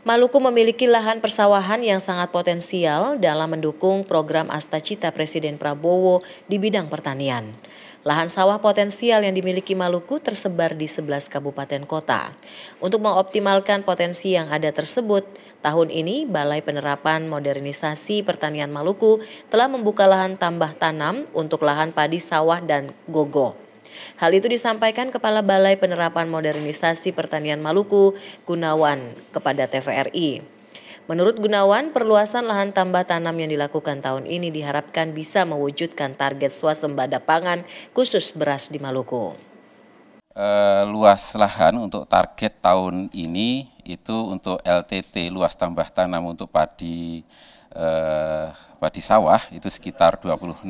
Maluku memiliki lahan persawahan yang sangat potensial dalam mendukung program Astacita Presiden Prabowo di bidang pertanian. Lahan sawah potensial yang dimiliki Maluku tersebar di 11 kabupaten kota. Untuk mengoptimalkan potensi yang ada tersebut, tahun ini Balai Penerapan Modernisasi Pertanian Maluku telah membuka lahan tambah tanam untuk lahan padi sawah dan gogo. Hal itu disampaikan Kepala Balai Penerapan Modernisasi Pertanian Maluku, Gunawan, kepada TVRI. Menurut Gunawan, perluasan lahan tambah tanam yang dilakukan tahun ini diharapkan bisa mewujudkan target swasembada pangan khusus beras di Maluku. Luas lahan untuk target tahun ini itu untuk LTT luas tambah tanam untuk padi sawah itu sekitar 26.000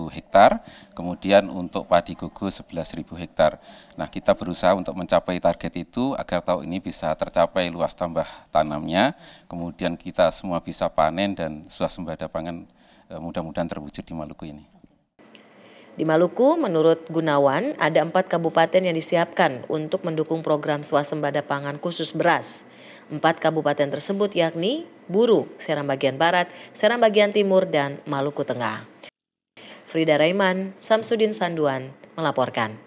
hektar, kemudian untuk padi gogo 11.000 hektar. Nah, kita berusaha untuk mencapai target itu agar tahun ini bisa tercapai luas tambah tanamnya, kemudian kita semua bisa panen dan swasembada pangan mudah-mudahan terwujud di Maluku ini. Di Maluku, menurut Gunawan, ada 4 kabupaten yang disiapkan untuk mendukung program swasembada pangan khusus beras. 4 kabupaten tersebut yakni Buru, Seram bagian Barat, Seram bagian Timur, dan Maluku Tengah. Frida Raiman, Samsudin Sanduan melaporkan.